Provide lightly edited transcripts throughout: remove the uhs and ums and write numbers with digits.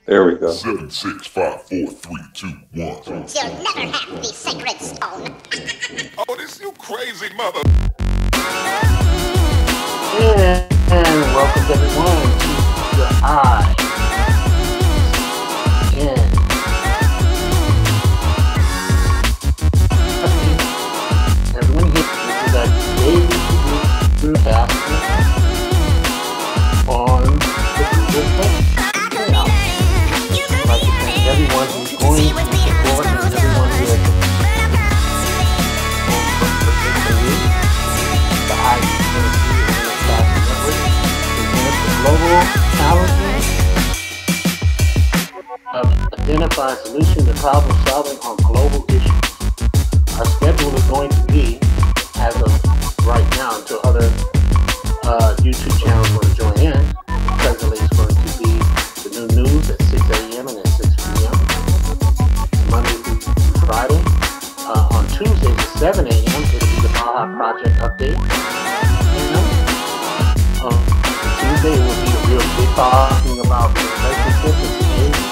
There we go. 7, 6, 5, 4, 3, 2, 1. You'll never have the sacred stone. Oh, this you crazy mother. And welcome everyone to the Eye. And everyone here, this is our daily broadcast on the Google Play. I'd like to thank everyone who's going to support and everyone who has the Eye Global challenges of identifying solutions and problem solving on global issues. Our schedule is going to be, as of right now, until other YouTube channels want to join in. Presently, it's going to be the new news at 6 a.m. and at 6 p.m. Monday through Friday. On Tuesdays at 7 a.m., it'll be the Baja Project update. Tuesday will be a real big talking about the relationship with the age.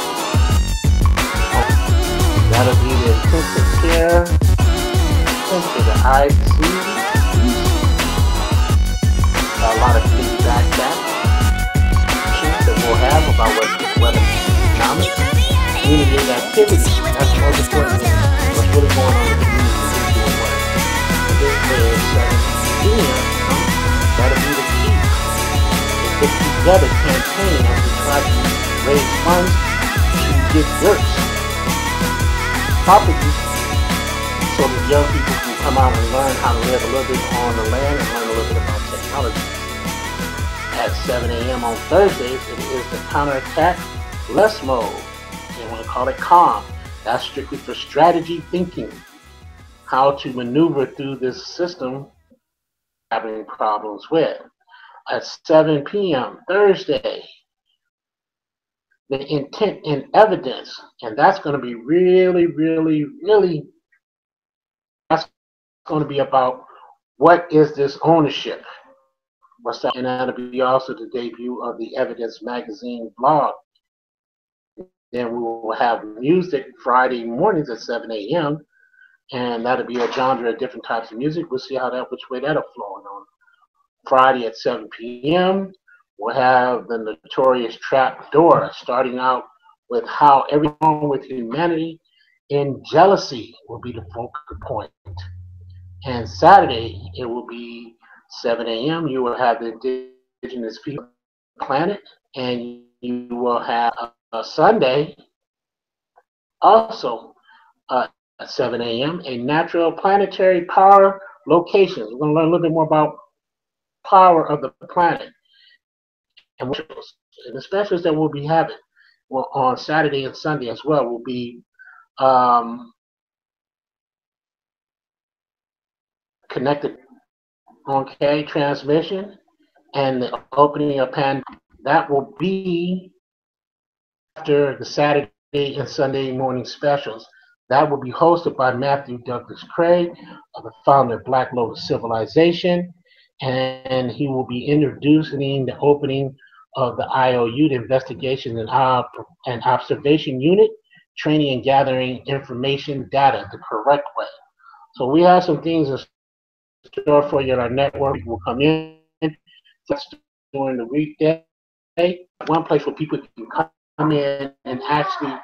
That'll be the intensive care into the IC. A lot of feedback that we'll have about whether economics, community activity, that's the most important thing. What's really going on in the community is doing work. This is 7 p.m. That'll be the key. Put together campaign as we try to raise funds to get works property so that young people can come out and learn how to live a little bit on the land and learn a little bit about technology. At 7 a.m. on Thursdays, it is the counterattack less mode. They want to call it CALM. That's strictly for strategy thinking, how to maneuver through this system having problems with. At 7 p.m. Thursday, the intent and evidence, and that's going to be really, that's going to be about what is this ownership? What's that? And that'll be also the debut of the Evidence Magazine blog. Then we will have music Friday mornings at 7 a.m. and that'll be a genre of different types of music. We'll see which way that'll flow on. Friday at 7 p.m., we'll have the notorious Trap Door, starting out with how everyone with humanity in jealousy will be the focal point. And Saturday, it will be 7 a.m., you will have the Indigenous People Planet, and you will have Sunday, also at 7 a.m., a natural planetary power locations. We're going to learn a little bit more about power of the planet and the specials that we'll be having on Saturday and Sunday as well will be connected transmission and the opening of Pan. That will be after the Saturday and Sunday morning specials. That will be hosted by Matthew Douglas Craig, the founder of Black Lotus Civilization. And he will be introducing the opening of the IOU, the Investigation and Observation Unit, training and gathering information data the correct way. So we have some things in store for you at our network. People will come in just during the weekday. One place where people can come in and actually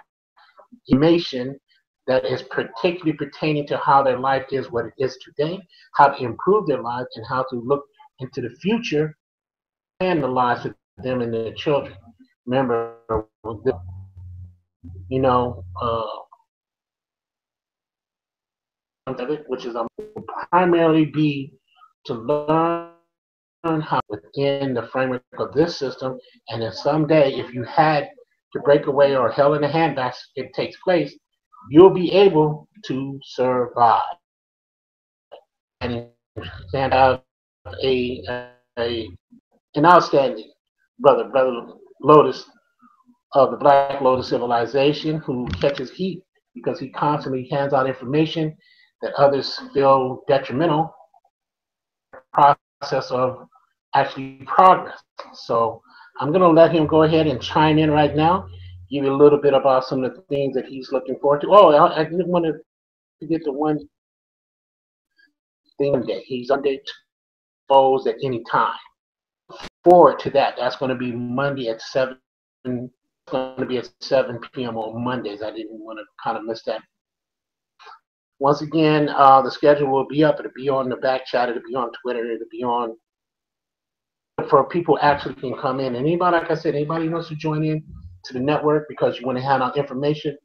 information that is particularly pertaining to how their life is what it is today, how to improve their lives, and how to look into the future and the lives of them and their children. Remember, which is primarily be to learn how within the framework of this system, and then someday, if you had to break away or hell in a handbasket takes place, you'll be able to survive. And have an outstanding brother Lotus of the Black Lotus Civilization, who catches heat because he constantly hands out information that others feel detrimental process of actually progress. So I'm going to let him go ahead and chime in right now give you a little bit about some of the things that he's looking forward to. Oh, I didn't want to forget the one thing that he's on day exposed at any time. Forward to that. That's going to be Monday at 7. It's going to be at 7 p.m. on Mondays. I didn't want to kind of miss that. Once again, the schedule will be up. It'll be on the back chat. It'll be on Twitter. It'll be on for people actually can come in. And anybody, like I said, anybody wants to join in to the network because you want to hand out information.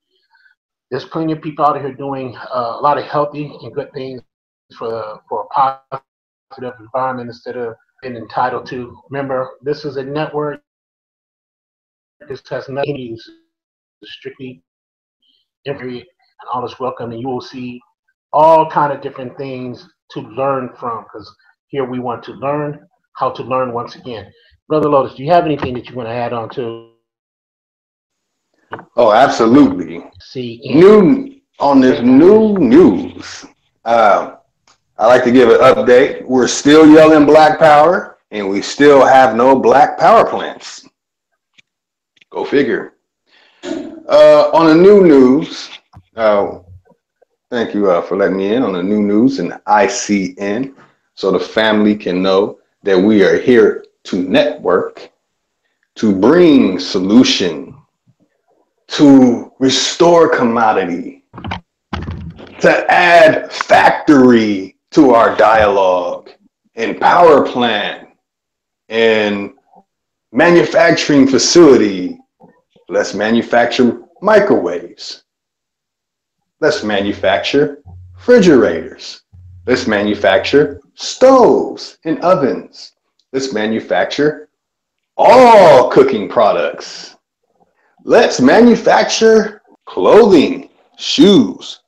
There's plenty of people out here doing a lot of healthy and good things for a positive environment instead of being entitled to. Remember, this is a network. This has nothing to use. Strictly every and all is welcome, and you will see all kind of different things to learn from, because here we want to learn how to learn once again. Brother Lotus, do you have anything that you want to add on to? Oh, absolutely. See, new on this new news. I like to give an update. We're still yelling Black Power, and we still have no Black Power plants. Go figure. On the new news, thank you for letting me in on the new news and ICN, so the family can know that we are here to network, to bring solution, to restore commodity, to add factory to our dialogue and power plant and manufacturing facility. Let's manufacture microwaves. Let's manufacture refrigerators. Let's manufacture stoves and ovens. Let's manufacture all cooking products. Let's manufacture clothing, shoes,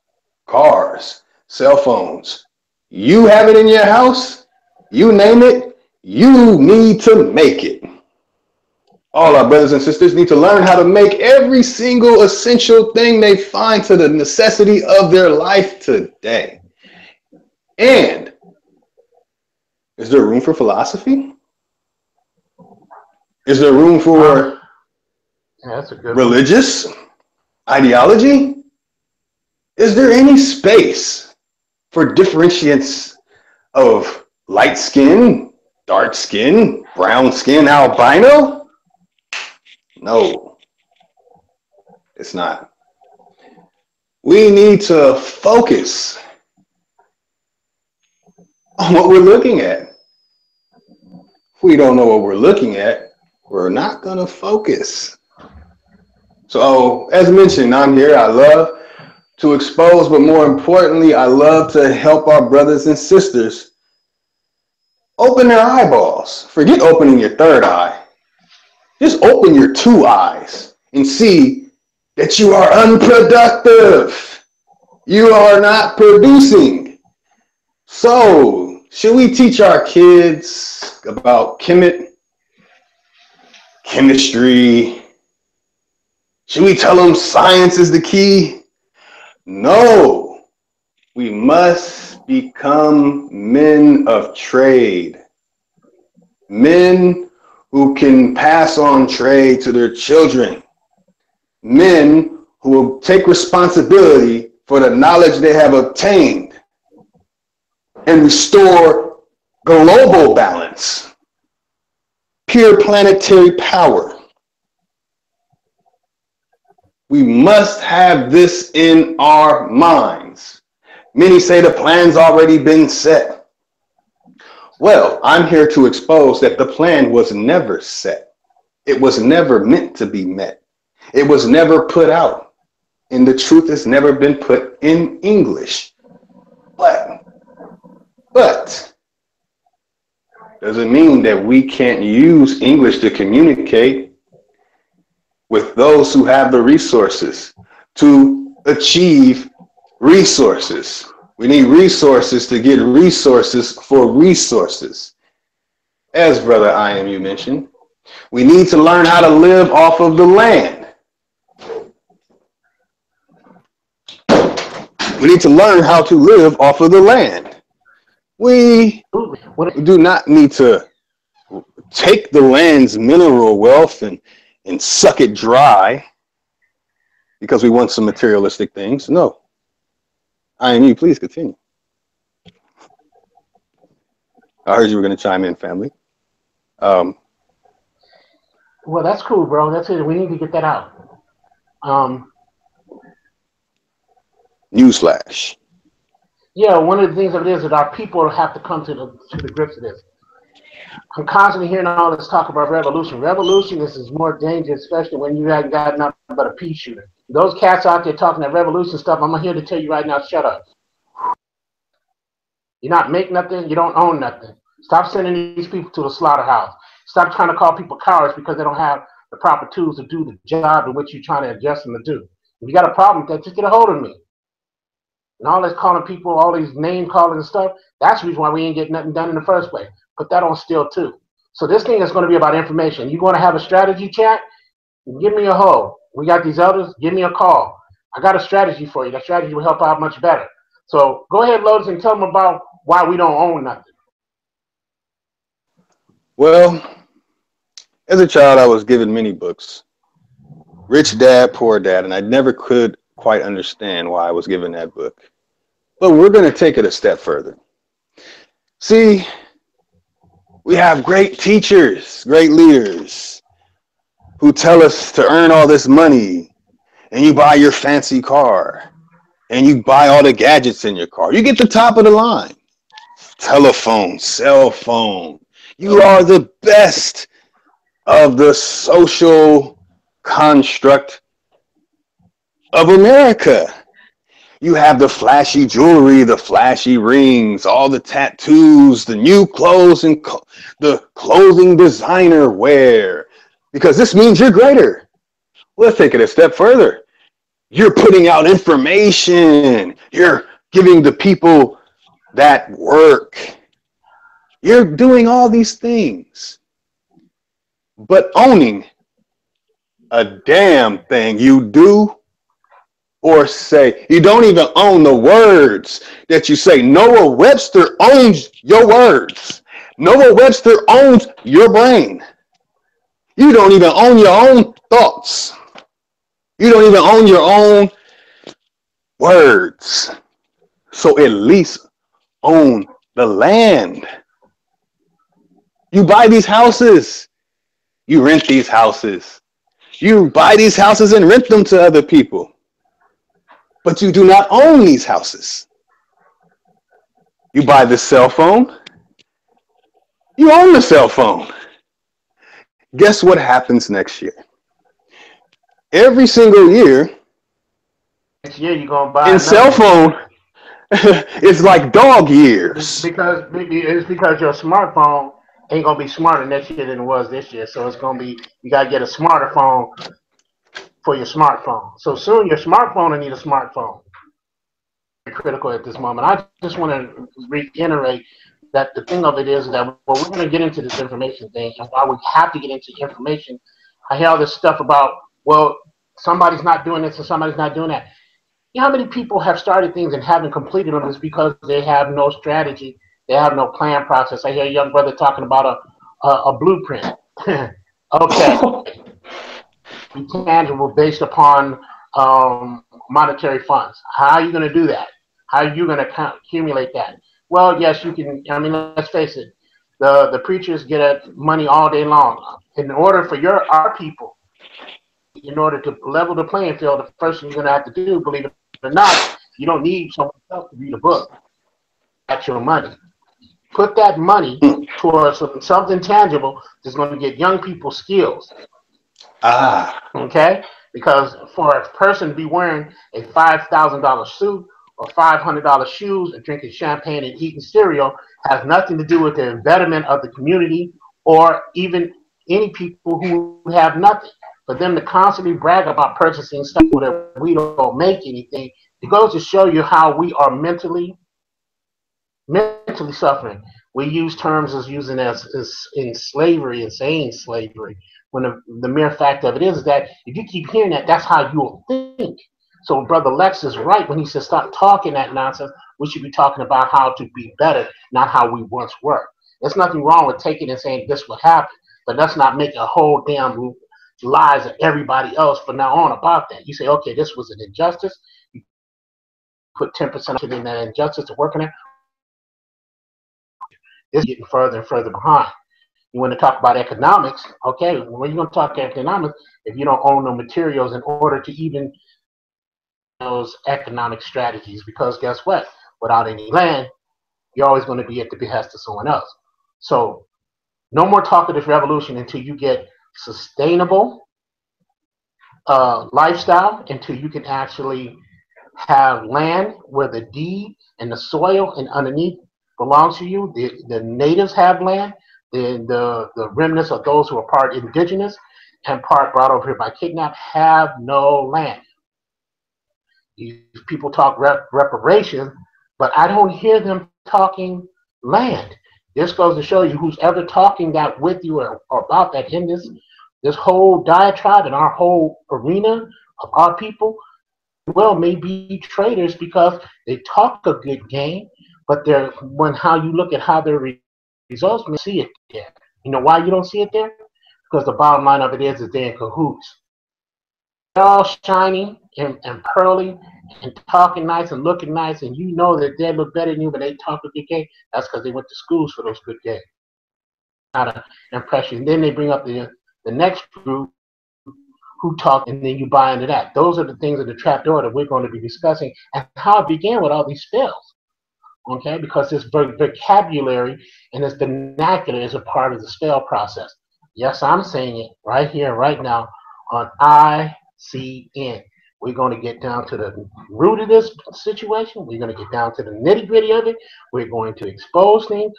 cars, cell phones. You have it in your house, you name it, you need to make it. All our brothers and sisters need to learn how to make every single essential thing they find to the necessity of their life today. And is there room for philosophy? Is there room for that's a good religious ideology? Is there any space for differentiates of light skin, dark skin, brown skin, albino? No, it's not. We need to focus on what we're looking at. If we don't know what we're looking at, we're not going to focus. So, as mentioned, I'm here. I love to expose, but more importantly, I love to help our brothers and sisters open their eyeballs. Forget opening your third eye. Just open your two eyes and see that you are unproductive. You are not producing. So, should we teach our kids about chemistry? Should we tell them science is the key? No. We must become men of trade. Men who can pass on trade to their children. Men who will take responsibility for the knowledge they have obtained and restore global balance, pure planetary power. We must have this in our minds. Many say the plan's already been set. Well, I'm here to expose that the plan was never set. It was never meant to be met. It was never put out. And the truth has never been put in English. But doesn't mean that we can't use English to communicate with those who have the resources to achieve resources. We need resources to get resources for resources. As Brother IMU mentioned, we need to learn how to live off of the land. We need to learn how to live off of the land. We do not need to take the land's mineral wealth and suck it dry because we want some materialistic things. No. IMU, please continue. I heard you were going to chime in, family. Well, that's cool, bro. That's it. We need to get that out. Newsflash. Yeah, one of the things of it is that our people have to come to the grips of this. I'm constantly hearing all this talk about revolution. Revolution is more dangerous, especially when you haven't got nothing but a pea shooter. Those cats out there talking that revolution stuff, I'm here to tell you right now, shut up. You're not make nothing, you don't own nothing. Stop sending these people to the slaughterhouse. Stop trying to call people cowards because they don't have the proper tools to do the job in which you're trying to adjust them to do. If you got a problem with that, just get a hold of me. And all this calling people, all these name calling and stuff, that's the reason why we ain't getting nothing done in the first place. Put that on still too. So this thing is going to be about information. You want to have a strategy chat? Give me a hold. We got these elders. Give me a call. I got a strategy for you. That strategy will help out much better. So go ahead, Lotus, and tell them about why we don't own nothing. Well, as a child, I was given many books. Rich Dad, Poor Dad, and I never could quite understand why I was given that book. But we're going to take it a step further. See, we have great teachers, great leaders who tell us to earn all this money, and you buy your fancy car, and you buy all the gadgets in your car. You get the top of the line. Telephone, cell phone. You are the best of the social construct of America. You have the flashy jewelry, the flashy rings, all the tattoos, the new clothes, and the clothing designer wear, because this means you're greater. Let's take it a step further. You're putting out information. You're giving the people that work. You're doing all these things, but owning a damn thing you do or say. You don't even own the words that you say. Noah Webster owns your words. Noah Webster owns your brain. You don't even own your own thoughts. You don't even own your own words. So at least own the land. You buy these houses. You rent these houses. You buy these houses and rent them to other people. But you do not own these houses. You buy the cell phone. You own the cell phone. Guess what happens next year? Every single year, next year you're gonna buy in cell phone, it's like dog years. Because your smartphone ain't gonna be smarter next year than it was this year. So it's gonna be, you gotta get a smarter phone for your smartphone. So soon your smartphone will need a smartphone. Very critical at this moment. I just want to reiterate that the thing of it is that, well, we're going to get into this information thing, and while we have to get into information, I hear all this stuff about, well, somebody's not doing this and somebody's not doing that. You know how many people have started things and haven't completed them? Is because they have no strategy, they have no plan process. I hear a young brother talking about a blueprint. Okay. Be tangible based upon monetary funds. How are you going to do that? How are you going to accumulate that? Well, yes, you can. I mean, let's face it. The preachers get at money all day long. In order for our people, in order to level the playing field, the first thing you're going to have to do, believe it or not, you don't need someone else to read a book. That's your money. Put that money towards something tangible that's going to get young people skills. Okay? Because for a person to be wearing a $5,000 suit or $500 shoes and drinking champagne and eating cereal has nothing to do with the betterment of the community or even any people who have nothing. For them to constantly brag about purchasing stuff that we don't make anything, it goes to show you how we are mentally suffering. We use terms as using as in slavery, insane slavery, when the mere fact of it is that if you keep hearing that, that's how you'll think. So Brother Lex is right when he says stop talking that nonsense. We should be talking about how to be better, not how we once were. There's nothing wrong with taking and saying this will happen, but let's not make a whole damn lives of everybody else from now on about that. You say, okay, this was an injustice. You put 10% in that injustice to work on it. It's getting further and further behind. You want to talk about economics, okay, when you're going to talk economics, if you don't own the materials in order to even those economic strategies, because guess what? Without any land, you're always going to be at the behest of someone else. So no more talk of this revolution until you get sustainable lifestyle, until you can actually have land where the deed and the soil and underneath belongs to you. The natives have land. The remnants of those who are part indigenous and part brought over here by kidnap have no land. These people talk reparations, but I don't hear them talking land. This goes to show you who's ever talking that with you or about that in this whole diatribe and our whole arena of our people, well, may be traitors because they talk a good game, but how you look at how their results, you see it there. You know why you don't see it there? Because the bottom line of it is they're in cahoots. They're all shiny and pearly and talking nice and looking nice, and you know that they look better than you, but they talk a good game. That's because they went to schools for those good games. Not an impression. Then they bring up the next group who talk, and then you buy into that. Those are the things of the trapdoor that we're going to be discussing and how it began with all these spells. Okay, because this vocabulary and this vernacular is a part of the spell process. Yes, I'm saying it right here, right now on ICN. We're going to get down to the root of this situation. We're going to get down to the nitty gritty of it. We're going to expose things,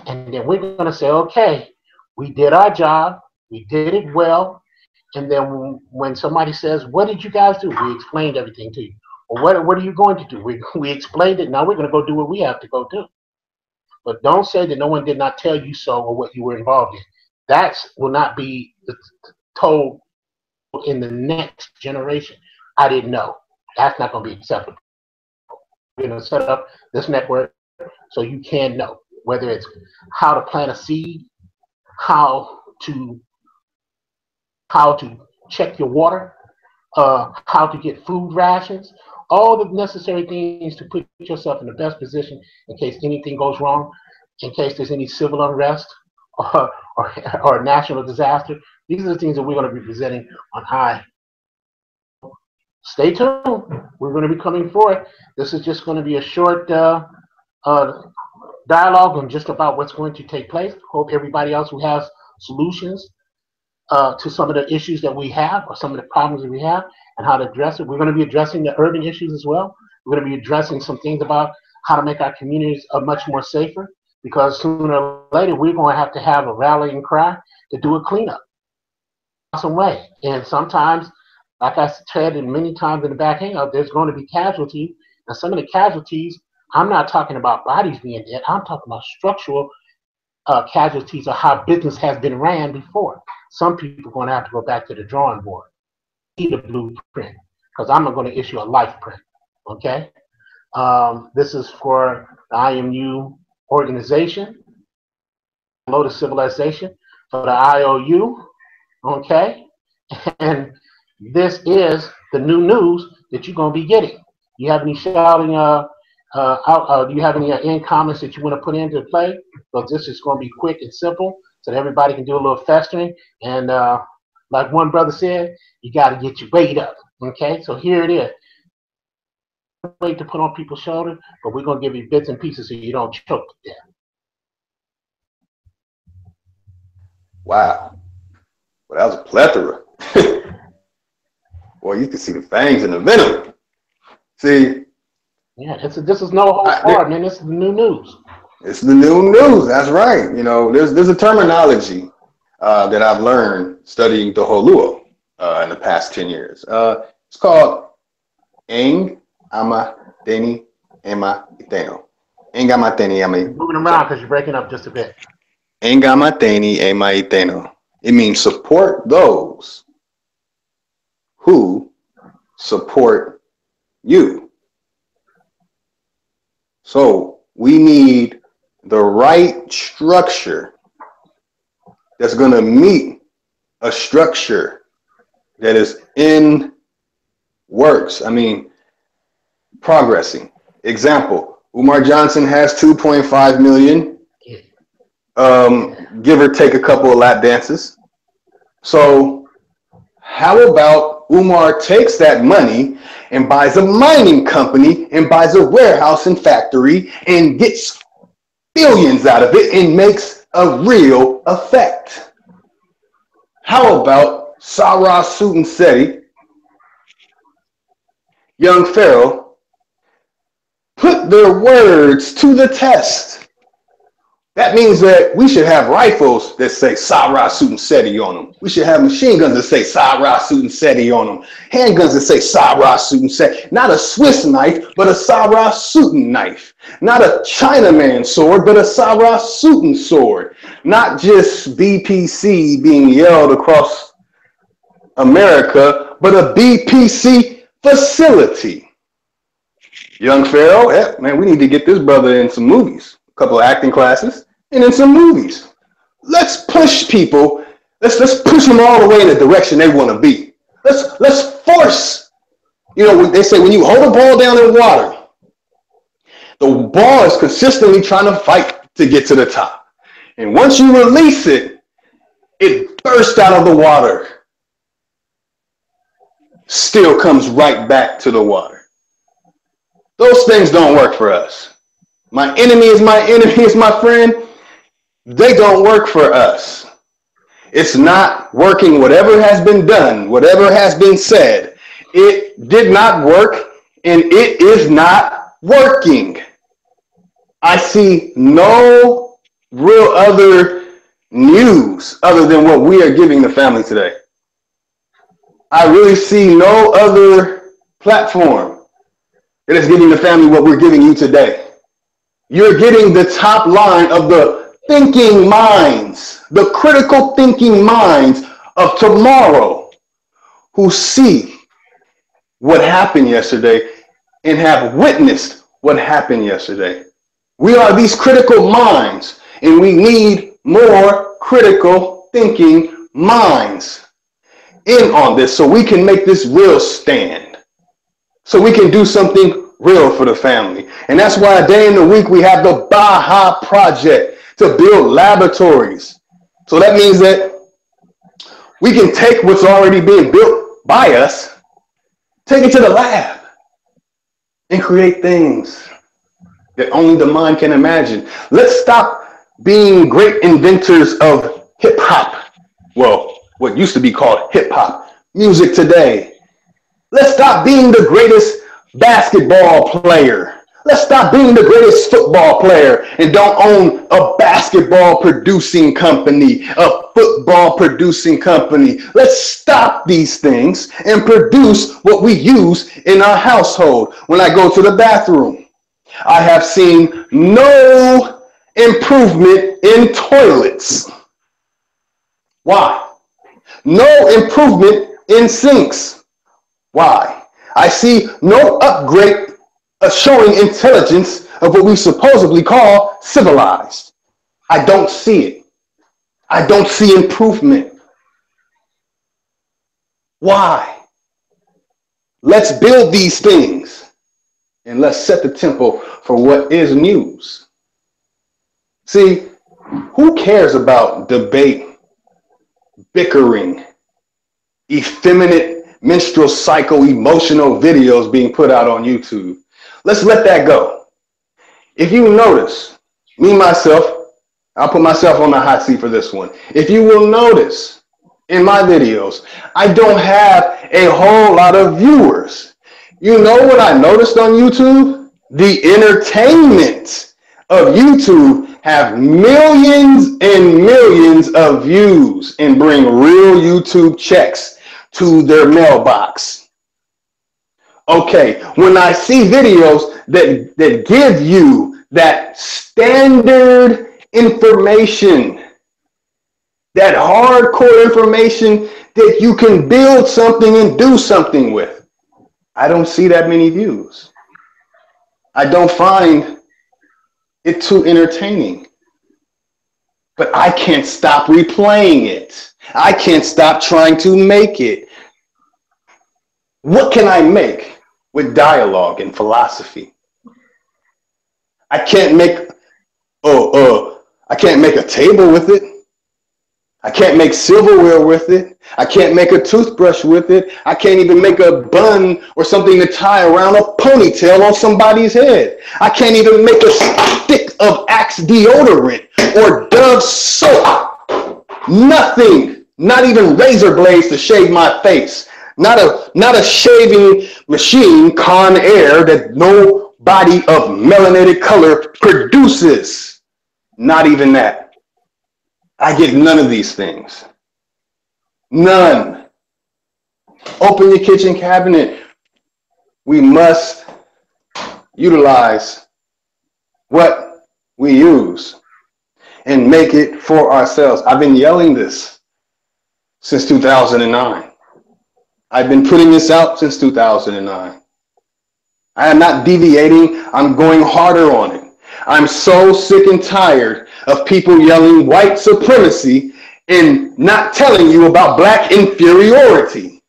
and then we're going to say, okay, we did our job. We did it well. And then when somebody says, what did you guys do? We explained everything to you. Well, what are you going to do? We explained it. Now we're going to go do what we have to go do. But don't say that no one did not tell you so or what you were involved in. That will not be told in the next generation. I didn't know. That's not going to be acceptable. We're going to set up this network so you can know, whether it's how to plant a seed, how to check your water, how to get food rations, all the necessary things to put yourself in the best position in case anything goes wrong, in case there's any civil unrest or national disaster. These are the things that we're going to be presenting on high. Stay tuned. We're going to be coming forth. This is just going to be a short dialogue on just about what's going to take place. Hope everybody else who has solutions to some of the issues that we have or some of the problems that we have and how to address it. We're going to be addressing the urban issues as well. We're going to be addressing some things about how to make our communities much more safer, because sooner or later we're going to have a rallying cry to do a cleanup some way. And sometimes, like I said many times in the back hangout, there's going to be casualties. And some of the casualties, I'm not talking about bodies being dead. I'm talking about structural casualties of how business has been ran before. Some people are going to have to go back to the drawing board, need a blueprint, because I'm going to issue a life print. Okay, this is for the IMU organization, Lotus Civilization, for the IOU. Okay, and this is the new news that you're going to be getting. You have any shouting? Do you have any end comments that you want to put into play? Because this is going to be quick and simple, so that everybody can do a little festering. And like one brother said, you got to get your weight up. Okay, so here it is. Weight to put on people's shoulders, but we're going to give you bits and pieces so you don't choke to death. Wow. Well, that was a plethora. Boy, you can see the fangs and the venom. See? Yeah, this is no holds barred, man. This is the new news. It's the new news. That's right. You know, there's a terminology that I've learned studying the Holuo in the past 10 years. It's called Eng Ama Teni Ema Iteno. Eng Ama Teni Ema Iteno. Moving around because you're breaking up just a bit. Eng Ama Teni Ema Iteno. It means support those who support you. So we need the right structure that's going to meet a structure that is in works. I mean, progressing. Example, Umar Johnson has 2.5 million, give or take a couple of lap dances. So how about Umar takes that money and buys a mining company and buys a warehouse and factory and gets billions out of it and makes a real effect? How about Sarah Sutanseti, young Pharaoh, put their words to the test? That means that we should have rifles that say Sarah Sutanseti on them. We should have machine guns that say Sarah Sutanseti on them. Handguns that say Sarah Sutanseti. Not a Swiss knife, but a Sarah Sutan knife. Not a Chinaman sword, but a Sarah Sutan sword. Not just BPC being yelled across America, but a BPC facility. Young Pharaoh, yeah, man, we need to get this brother in some movies. A couple of acting classes, and in some movies. Let's push people. Let's push them all the way in the direction they want to be. Let's force. You know, they say when you hold a ball down in water, the ball is consistently trying to fight to get to the top. And once you release it, it bursts out of the water. Still comes right back to the water. Those things don't work for us. My enemy is my friend. They don't work for us. It's not working. Whatever has been done, whatever has been said, it did not work, and it is not working. I see no real other news other than what we are giving the family today. I really see no other platform that is giving the family what we're giving you today. You're getting the top line of the thinking minds, the critical thinking minds of tomorrow, who see what happened yesterday and have witnessed what happened yesterday. We are these critical minds, and we need more critical thinking minds in on this so we can make this real stand, so we can do something real for the family. And that's why a day in the week we have the Baha Project to build laboratories. So that means that we can take what's already being built by us, take it to the lab, and create things that only the mind can imagine. Let's stop being great inventors of hip hop. Well, what used to be called hip hop music today. Let's stop being the greatest basketball player. Let's stop being the greatest football player and don't own a basketball producing company, a football producing company. Let's stop these things and produce what we use in our household. When I go to the bathroom, I have seen no improvement in toilets. Why? No improvement in sinks. Why? I see no upgrade showing intelligence of what we supposedly call civilized. I don't see it. I don't see improvement. Why? Let's build these things and let's set the tempo for what is news. See, who cares about debate, bickering, effeminate menstrual cycle emotional videos being put out on YouTube? Let's let that go. If you notice, me, myself, I'll put myself on the hot seat for this one. If you will notice in my videos, I don't have a whole lot of viewers. You know what I noticed on YouTube? The entertainment of YouTube have millions and millions of views and bring real YouTube checks to their mailbox. Okay, when I see videos that give you that standard information, that hardcore information that you can build something and do something with, I don't see that many views. I don't find it too entertaining. But I can't stop replaying it. I can't stop trying to make it. What can I make with dialogue and philosophy? I can't make I can't make a table with it. I can't make silverware with it. I can't make a toothbrush with it. I can't even make a bun or something to tie around a ponytail on somebody's head. I can't even make a stick of Axe deodorant or Dove soap. Nothing. Not even razor blades to shave my face. Not a shaving machine, Conair, that no body of melanated color produces. Not even that. I get none of these things. None. Open your kitchen cabinet. We must utilize what we use and make it for ourselves. I've been yelling this since 2009. I've been putting this out since 2009. I am not deviating. I'm going harder on it. I'm so sick and tired of people yelling white supremacy and not telling you about black inferiority.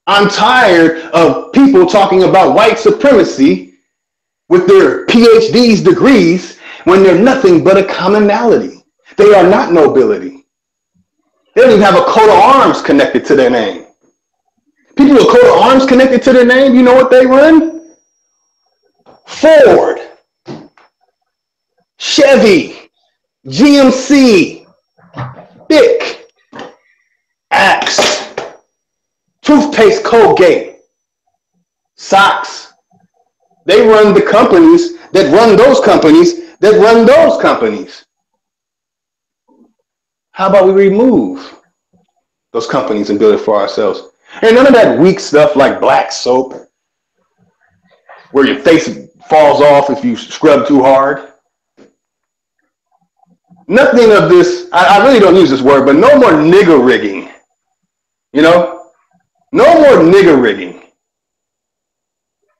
I'm tired of people talking about white supremacy with their PhDs degrees when they're nothing but a commonality. They are not nobility. They don't even have a coat of arms connected to their name. People with a coat of arms connected to their name, you know what they run? Ford, Chevy, GMC, Bic, Axe, toothpaste, Colgate, socks. They run the companies that run those companies that run those companies. How about we remove those companies and build it for ourselves? And none of that weak stuff like black soap, where your face falls off if you scrub too hard. Nothing of this, I really don't use this word, but no more nigger rigging. You know? No more nigger rigging.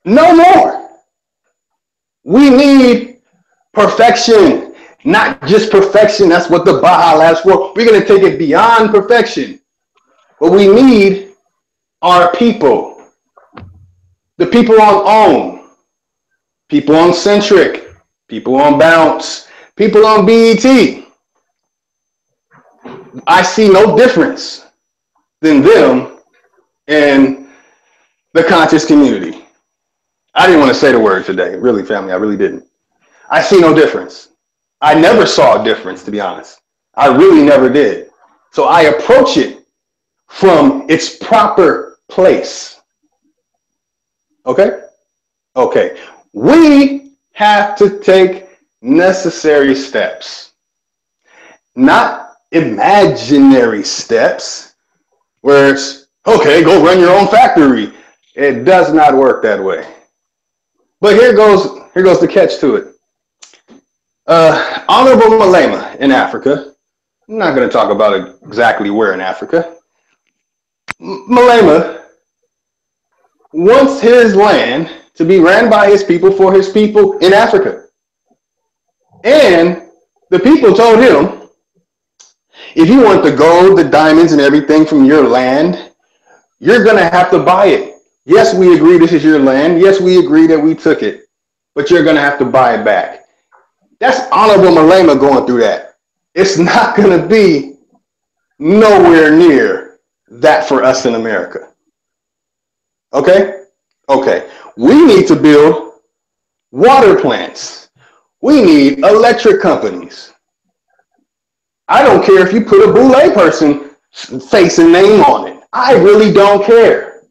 No more. We need perfection, not just perfection. That's what the Baja Lab's for. We're going to take it beyond perfection. What we need are people. The people on OWN, people on Centric, people on Bounce, people on BET. I see no difference than them and the conscious community. I didn't want to say the word today, really, family. I really didn't. I see no difference. I never saw a difference, to be honest. I really never did. So I approach it from its proper place. Okay? Okay. We have to take necessary steps, not imaginary steps where it's, okay, go run your own factory. It does not work that way. But here goes the catch to it. Honorable Malema in Africa. I'm not going to talk about exactly where in Africa. Malema wants his land to be ran by his people for his people in Africa. And the people told him, if you want the gold, the diamonds, and everything from your land, you're going to have to buy it. Yes, we agree this is your land. Yes, we agree that we took it. But you're going to have to buy it back. That's Honorable Malema going through that. It's not going to be nowhere near that for us in America. Okay? Okay. We need to build water plants. We need electric companies. I don't care if you put a Boule person face and name on it. I really don't care.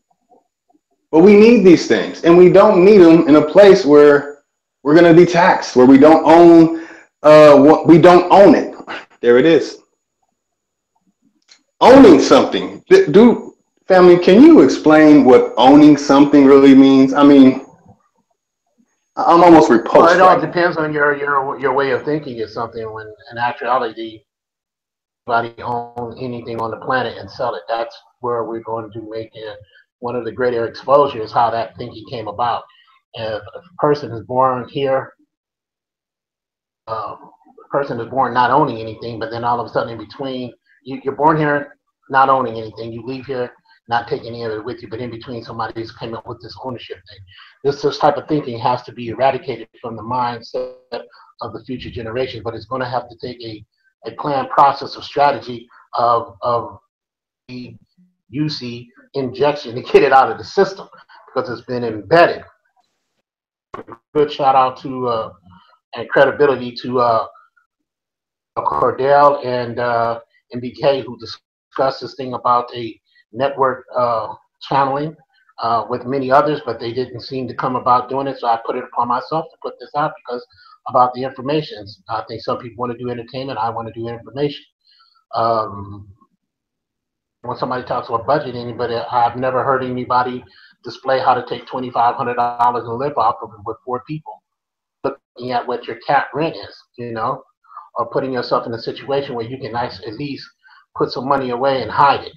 But we need these things, and we don't need them in a place where we're going to be taxed, where we don't own it. There it is. Owning something. Family, can you explain what owning something really means? I mean, I'm almost repulsed. Well, it all depends on your way of thinking of something. When in actuality, nobody owns anything on the planet and sell it. That's where we're going to make it. One of the greater exposures, how that thinking came about. If a person is born here, a person is born not owning anything, but then all of a sudden in between you're born here not owning anything. You leave here not taking any of it with you, but in between somebody's came up with this ownership thing. This type of thinking has to be eradicated from the mindset of the future generations, but it's going to have to take a planned process of strategy of the UC injection to get it out of the system because it's been embedded. Good shout out to and credibility to Cordell and MBK who discussed this thing about a network channeling with many others, but they didn't seem to come about doing it. So I put it upon myself to put this out because about the information. I think some people want to do entertainment. I want to do information. When somebody talks about budgeting, but I've never heard anybody display how to take $2,500 and live off of it with 4 people, looking at what your cap rent is, you know, or putting yourself in a situation where you can at least put some money away and hide it.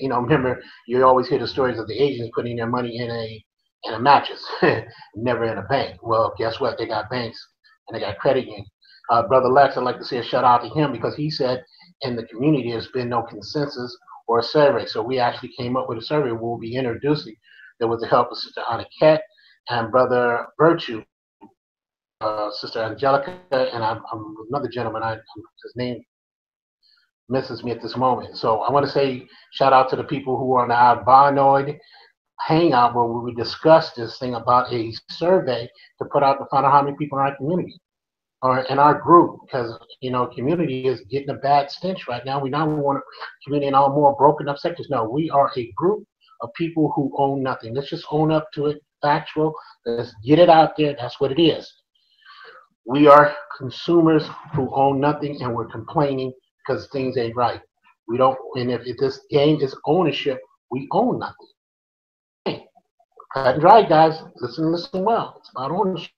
You know, remember, you always hear the stories of the Asians putting their money in a mattress, never in a bank. Well, guess what? They got banks and they got credit unions. Brother Lex, I'd like to say a shout out to him because he said in the community there's been no consensus or a survey. So we actually came up with a survey we'll be introducing that with the help of Sister Anna Ket and Brother Virtue, Sister Angelica, and I'm another gentleman, his name misses me at this moment. So I want to say shout out to the people who are on the Albinoid Hangout where we discussed this thing about a survey to put out to find out how many people in our community or in our group, because you know community is getting a bad stench right now. We now want a community in all more broken up sectors. No, we are a group of people who own nothing. Let's just own up to it. Factual. Let's get it out there. That's what it is. We are consumers who own nothing, and we're complaining because things ain't right. We don't. And if this game is ownership, we own nothing. Hey, cut and dry, guys. Listen well. It's about ownership.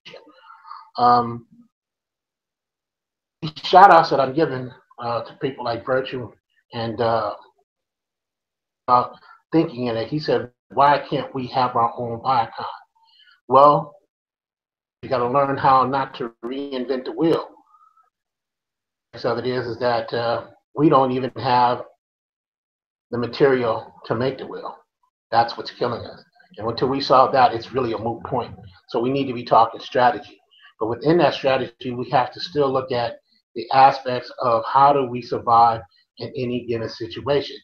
Shout outs that I'm giving to people like Virtue and thinking in it. He said, why can't we have our own Viacom? Well, you got to learn how not to reinvent the wheel. So it is that we don't even have the material to make the wheel. That's what's killing us. And until we solve that, it's really a moot point. So we need to be talking strategy. But within that strategy, we have to still look at the aspects of how do we survive in any given situation.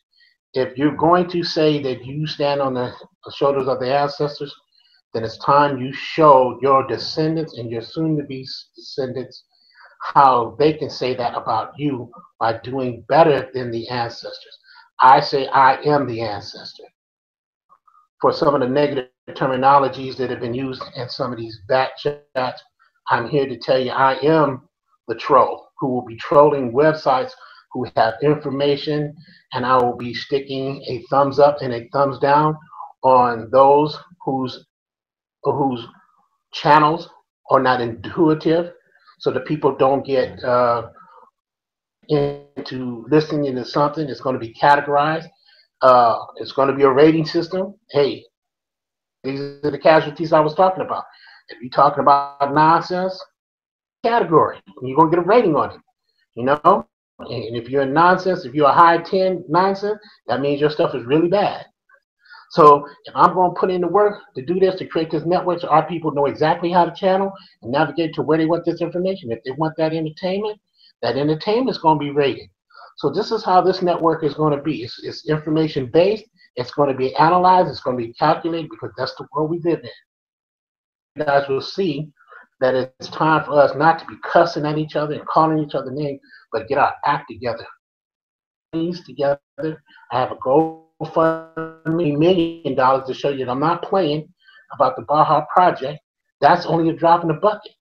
If you're going to say that you stand on the shoulders of the ancestors, then it's time you show your descendants and your soon-to-be descendants how they can say that about you by doing better than the ancestors. I say I am the ancestor. For some of the negative terminologies that have been used in some of these back chats, I'm here to tell you I am the troll who will be trolling websites who have information, and I will be sticking a thumbs up and a thumbs down on those whose channels are not intuitive, so that people don't get into listening to something. It's going to be categorized. It's going to be a rating system. Hey, these are the casualties I was talking about. If you're talking about nonsense, category, you're going to get a rating on it, you know? And if you're in nonsense, if you're a high 10 nonsense, that means your stuff is really bad. So if I'm going to put in the work to do this, to create this network so our people know exactly how to channel and navigate to where they want this information. If they want that entertainment is going to be rated. So this is how this network is going to be. It's information based. It's going to be analyzed. It's going to be calculated because that's the world we live in. You guys will see that it's time for us not to be cussing at each other and calling each other names, but get our act together. Together. I have a GoFundMe $1 million to show you that I'm not playing about the Baja Project. That's only a drop in the bucket.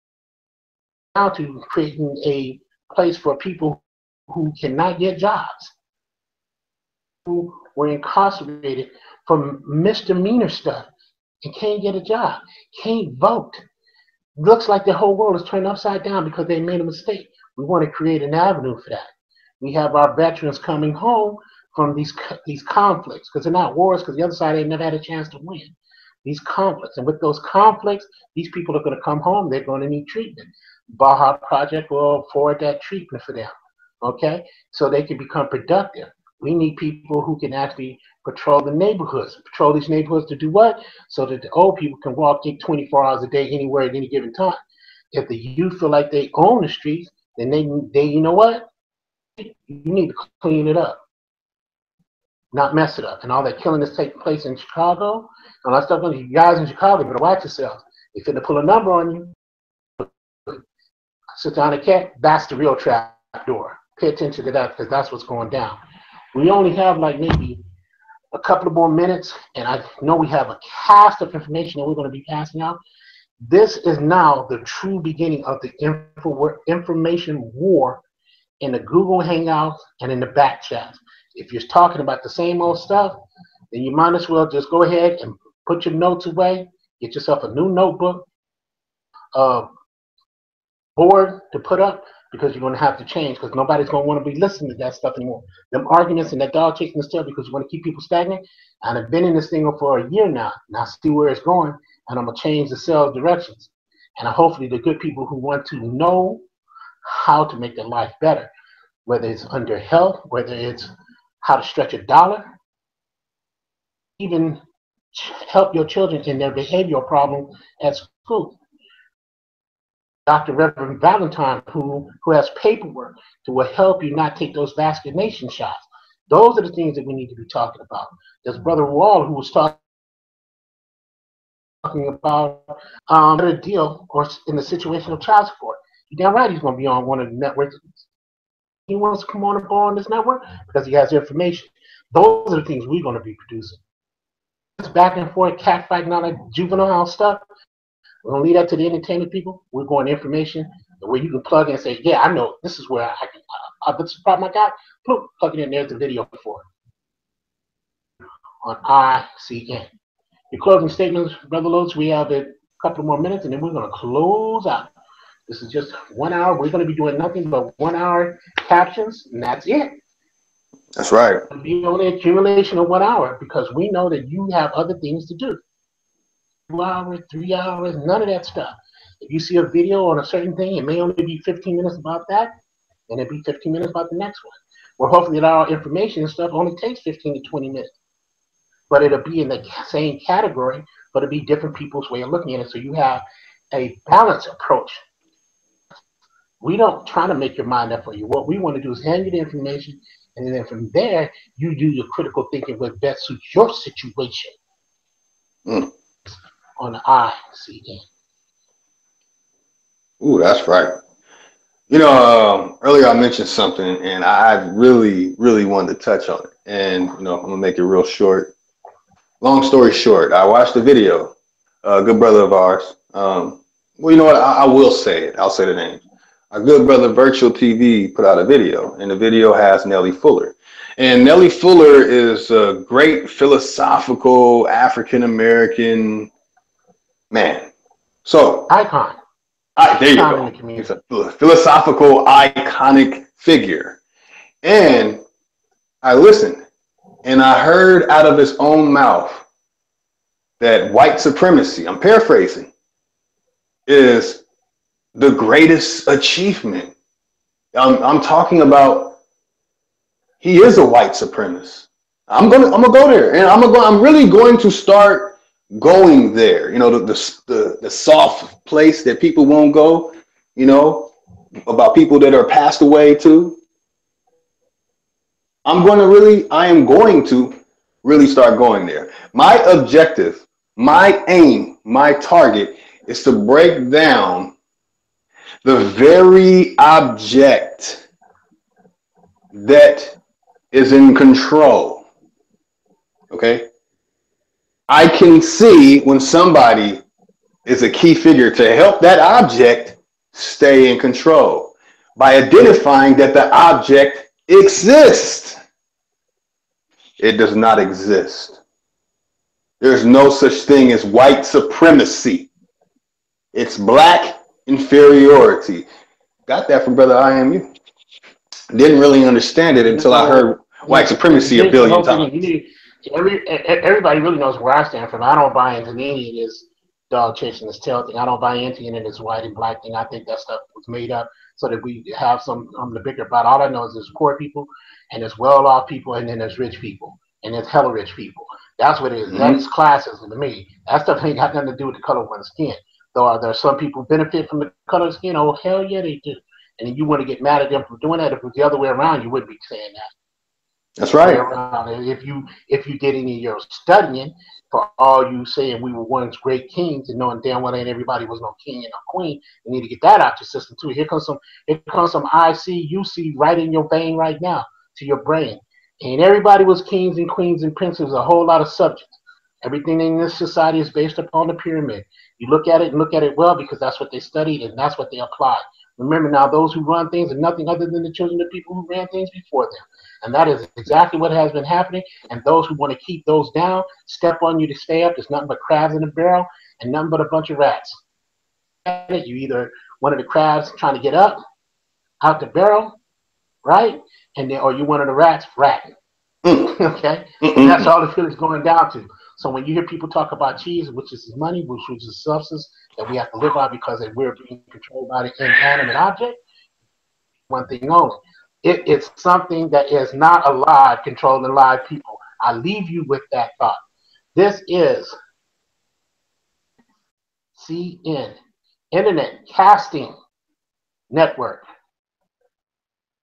Now to creating a place for people who cannot get jobs, who were incarcerated for misdemeanor stuff and can't get a job, can't vote. Looks like the whole world is turned upside down because they made a mistake. We want to create an avenue for that. We have our veterans coming home from these conflicts, because they're not wars, because the other side ain't never had a chance to win. These conflicts, and with those conflicts, these people are going to come home. They're going to need treatment. Baja Project will afford that treatment for them, okay? So they can become productive. We need people who can actually patrol the neighborhoods. Patrol these neighborhoods to do what? So that the old people can walk in 24 hours a day anywhere at any given time. If the youth feel like they own the streets, then they you know what? You need to clean it up, not mess it up. And all that killing that's taking place in Chicago, and all that stuff, you guys in Chicago better watch yourselves. They finna pull a number on you. Sit down and cat, that's the real trap door. Pay attention to that, because that's what's going down. We only have like maybe a couple of more minutes, and I know we have a cast of information that we're going to be passing out. This is now the true beginning of the information war in the Google Hangouts and in the back chats. If you're talking about the same old stuff, then you might as well just go ahead and put your notes away, get yourself a new notebook, board to put up, because you're going to have to change, because nobody's going to want to be listening to that stuff anymore. Them arguments and that dog chasing the tail, because you want to keep people stagnant. And I've been in this thing for a year now, and I see where it's going, and I'm going to change the sales directions. And hopefully the good people who want to know how to make their life better, whether it's under health, whether it's how to stretch a dollar, even help your children in their behavioral problem at school. Dr. Reverend Valentine, who has paperwork that will help you not take those vaccination shots. Those are the things that we need to be talking about. There's Brother Wall, who was talking about a deal or in the situation of child support. You're damn right he's going to be on one of the networks. He wants to come on board on this network because he has information. Those are the things we're going to be producing. This back and forth, cat fighting, all that juvenile stuff. We're going to leave that to the entertainment people. We're going to information where you can plug in and say, yeah, I know this is where I can, this is the problem I got. Plug it in, there's the video for it on ICN. Your closing statements, Brother Loads, we have a couple more minutes and then we're going to close out. This is just 1 hour. We're going to be doing nothing but 1 hour captions, and that's it. That's right. It'll be only an accumulation of 1 hour because we know that you have other things to do. 2 hours, 3 hours, none of that stuff. If you see a video on a certain thing, it may only be 15 minutes about that, and it'll be 15 minutes about the next one. Well, hopefully our information and stuff only takes 15 to 20 minutes. But it'll be in the same category, but it'll be different people's way of looking at it. So you have a balanced approach. We don't try to make your mind up for you. What we want to do is hand you the information, and then from there, you do your critical thinking what best suits your situation. On the ICN. Ooh, that's right. You know, earlier I mentioned something, and I really, really wanted to touch on it. And, you know, I'm going to make it real short. Long story short, I watched the video. A good brother of ours. Well, you know what? I will say it. I'll say the name. Our good brother Virtual TV put out a video, and the video has Nellie Fuller. And Nellie Fuller is a great philosophical African-American man. So icon. There you go. He's a philosophical, iconic figure. And I listened, and I heard out of his own mouth that white supremacy, I'm paraphrasing, is the greatest achievement. I'm talking about he is a white supremacist. I'm gonna go there, and I'm really going to start going there. You know, the soft place that people won't go. You know, about people that are passed away too. I am going to really start going there. My objective, my aim, my target is to break down the very object that is in control. Okay? I can see when somebody is a key figure to help that object stay in control by identifying that the object exists. It does not exist. There's no such thing as white supremacy. It's black inferiority. Got that from Brother IMU. Didn't really understand it until I heard white supremacy a billion times. Everybody really knows where I stand from. I don't buy into any of this dog chasing this tail thing. I don't buy into any of this white and black thing. I think that stuff was made up so that we have some the bigger. But all I know is there's poor people and there's well-off people, and then there's rich people, and there's hella rich people. That's what it is. Mm-hmm. That's classism to me. That stuff ain't got nothing to do with the color of one's skin. Though are there some people benefit from the color of skin? Oh, hell yeah, they do. And then you want to get mad at them for doing that. If it was the other way around, you wouldn't be saying that. That's right. If you did any of your studying, for all you saying we were once great kings and knowing damn well ain't everybody was no king and no queen, you need to get that out your system too. Here comes some ICUC right in your vein right now to your brain. And everybody was kings and queens and princes, a whole lot of subjects. Everything in this society is based upon the pyramid. You look at it and look at it well because that's what they studied and that's what they applied. Remember now, those who run things are nothing other than the children of people who ran things before them. And that is exactly what has been happening. And those who want to keep those down, step on you to stay up. There's nothing but crabs in the barrel and nothing but a bunch of rats. You either one of the crabs trying to get up out the barrel, right? And then, or you one of the rats ratting. Okay? And that's all the feeling's going down to. So when you hear people talk about cheese, which is money, which is a substance that we have to live on because we're being controlled by the inanimate object, one thing only. It's something that is not alive, controlling live people. I leave you with that thought. This is CN, Internet Casting Network.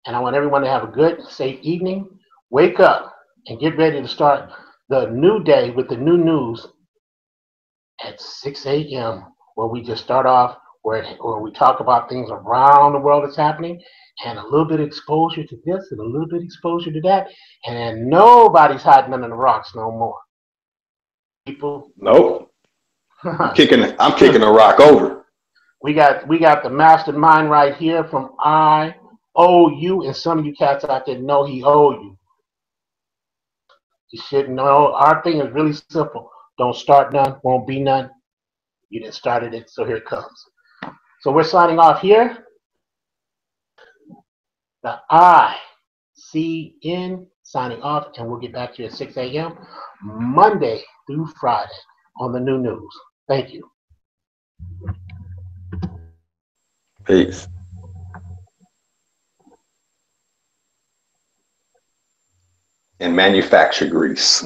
And I want everyone to have a good, safe evening. Wake up and get ready to start the new day with the new news at 6 a.m. where we just start off where we talk about things around the world that's happening and a little bit of exposure to this and a little bit of exposure to that. And nobody's hiding under the rocks no more. People. Nope. I'm kicking a rock over. We got the mastermind right here from IOU, and some of you cats out there know he owe you. You should know our thing is really simple. Don't start none, won't be none. You didn't started it, so here it comes. So we're signing off here. The ICN signing off, and we'll get back to you at 6 a.m. Monday through Friday on the new news. Thank you. Peace. And manufacture grease.